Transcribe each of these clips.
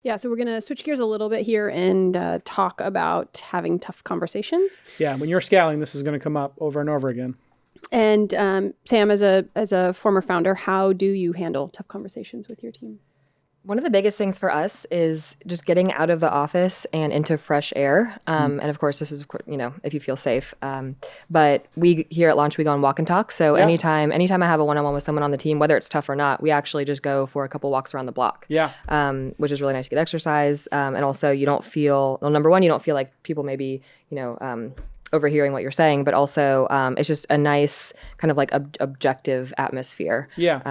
Yeah, so we're going to switch gears a little bit here and talk about having tough conversations. Yeah, when you're scaling, this is going to come up over and over again. And Sam, as a former founder, how do you handle tough conversations with your team? One of the biggest things for us is just getting out of the office and into fresh air. And of course, this is, if you feel safe. But we here at Launch, we go on walk and talk. So anytime I have a one-on-one with someone on the team, whether it's tough or not, we actually just go for a couple walks around the block. Yeah. Which is really nice to get exercise. And also you don't feel, number one, you don't feel like people maybe, overhearing what you're saying, but also it's just a nice kind of like objective atmosphere. Yeah.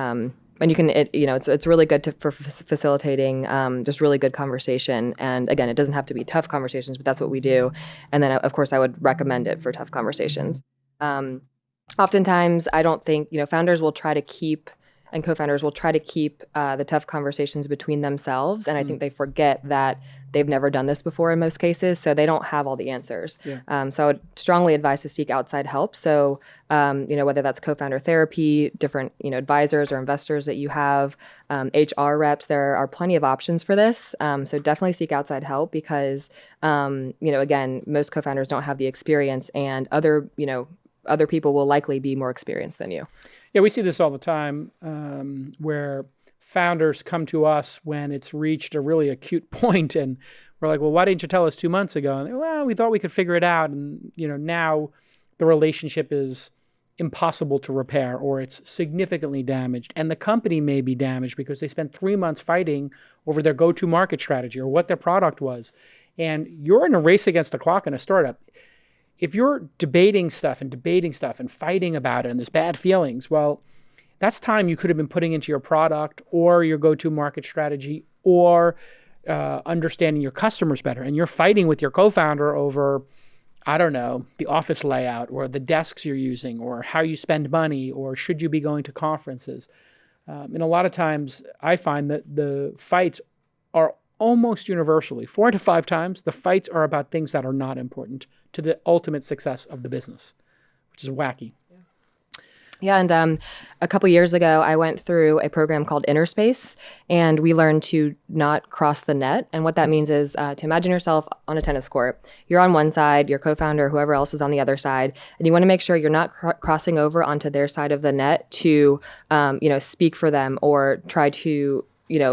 And you can, it's really good for facilitating just really good conversation. And again, it doesn't have to be tough conversations, but that's what we do. And then, of course, I would recommend it for tough conversations. Oftentimes, I don't think, founders will try to keep, and co-founders will try to keep the tough conversations between themselves. And I think they forget that they've never done this before in most cases, so they don't have all the answers. Yeah. So I would strongly advise to seek outside help. So, whether that's co-founder therapy, different, advisors or investors that you have, HR reps, there are plenty of options for this. So definitely seek outside help because, again, most co-founders don't have the experience and other people will likely be more experienced than you. Yeah, we see this all the time where founders come to us when it's reached a really acute point and we're like, well, why didn't you tell us 2 months ago? And well, we thought we could figure it out. And, now the relationship is impossible to repair or it's significantly damaged. And the company may be damaged because they spent 3 months fighting over their go-to market strategy or what their product was. And you're in a race against the clock in a startup. If you're debating stuff and fighting about it and there's bad feelings, well, that's time you could have been putting into your product or your go-to market strategy or understanding your customers better. And you're fighting with your co-founder over, I don't know, the office layout or the desks you're using or how you spend money or should you be going to conferences. And a lot of times I find that the fights are almost universally, 4 to 5 times, the fights are about things that are not important to the ultimate success of the business, which is wacky. Yeah, and a couple years ago, I went through a program called Inner Space, and we learned to not cross the net. And what that means is to imagine yourself on a tennis court. You're on one side, your co-founder, whoever else is on the other side, and you want to make sure you're not crossing over onto their side of the net to, speak for them or try to,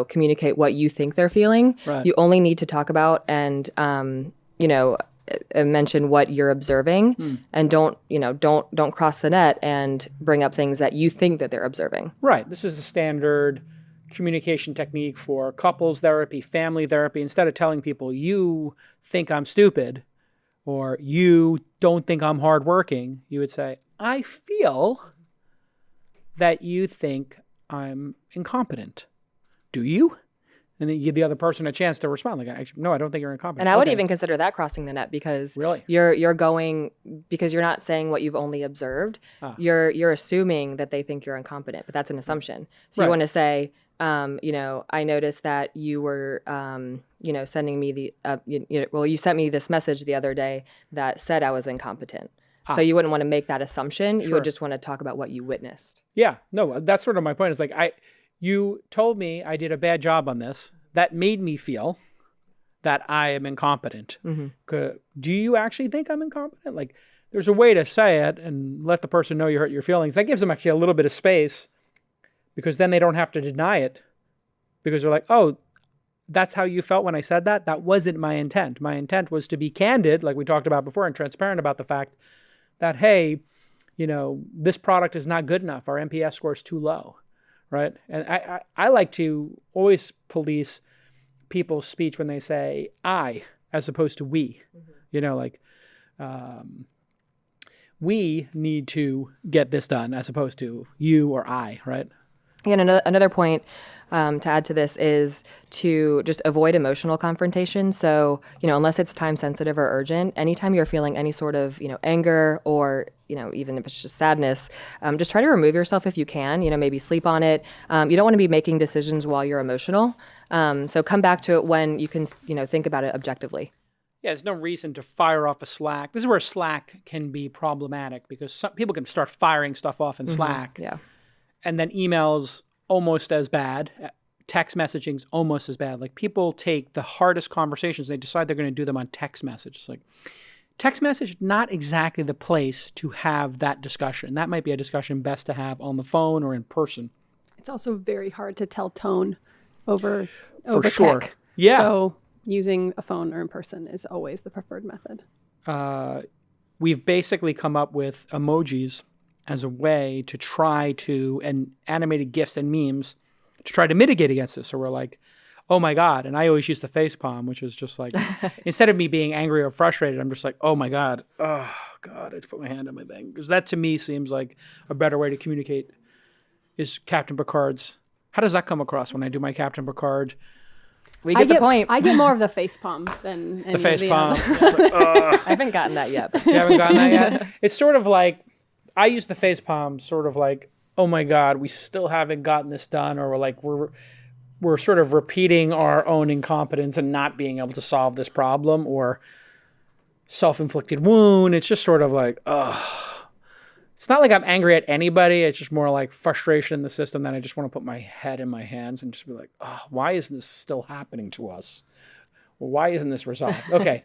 communicate what you think they're feeling. Right. You only need to talk about and, mention what you're observing and don't cross the net and bring up things that you think that they're observing. Right. This is a standard communication technique for couples therapy, family therapy. Instead of telling people, you think I'm stupid or you don't think I'm hardworking, you would say, I feel that you think I'm incompetent. Do you? And then you give the other person a chance to respond. Like, actually, no, I don't think you're incompetent. And I would even consider that crossing the net because really? you're going because you're not saying what you've only observed. You're assuming that they think you're incompetent, but that's an assumption. So you want to say, I noticed that you were, sending me you sent me this message the other day that said I was incompetent. So you wouldn't want to make that assumption. Sure. You would just want to talk about what you witnessed. Yeah, no, that's sort of my point. It's like you told me I did a bad job on this. That made me feel that I am incompetent. Mm-hmm. Do you actually think I'm incompetent? Like, there's a way to say it and let the person know you hurt your feelings. That gives them actually a little bit of space because then they don't have to deny it because they're like, oh, that's how you felt when I said that? That wasn't my intent. My intent was to be candid, like we talked about before, and transparent about the fact that, hey, this product is not good enough. Our NPS score is too low. Right. And I like to always police people's speech when they say I as opposed to we. Mm-hmm. We need to get this done as opposed to you or I. Right. And another point to add to this is to just avoid emotional confrontation. So, unless it's time sensitive or urgent, anytime you're feeling any sort of, anger or, even if it's just sadness, just try to remove yourself if you can, maybe sleep on it. You don't want to be making decisions while you're emotional. So come back to it when you can, think about it objectively. Yeah, there's no reason to fire off a Slack. This is where Slack can be problematic because some people can start firing stuff off in Slack. Yeah. And then emails almost as bad, text messaging is almost as bad. Like people take the hardest conversations, they decide they're going to do them on text message. It's like text message, not exactly the place to have that discussion. That might be a discussion best to have on the phone or in person. It's also very hard to tell tone over sure. tech. Yeah. So using a phone or in person is always the preferred method. We've basically come up with emojis as a way to try to, and animated GIFs and memes to try to mitigate against this. So we're like, oh my God. And I always use the face palm, which is just like, instead of me being angry or frustrated, I'm just like, oh my God. Oh God, I just put my hand on my thing. Because that to me seems like a better way to communicate is Captain Picard's. How does that come across when I do my Captain Picard? We get the point. I get more of the face palm than The face palm. I haven't gotten that yet. You haven't gotten that yet? It's sort of like, I use the face palm sort of like, oh my God, we still haven't gotten this done. Or we're like, we're sort of repeating our own incompetence and not being able to solve this problem, or self-inflicted wound. It's just sort of like, oh. It's not like I'm angry at anybody. It's just more like frustration in the system that I just want to put my head in my hands and just be like, oh, why isn't this still happening to us? Well, why isn't this resolved? Okay.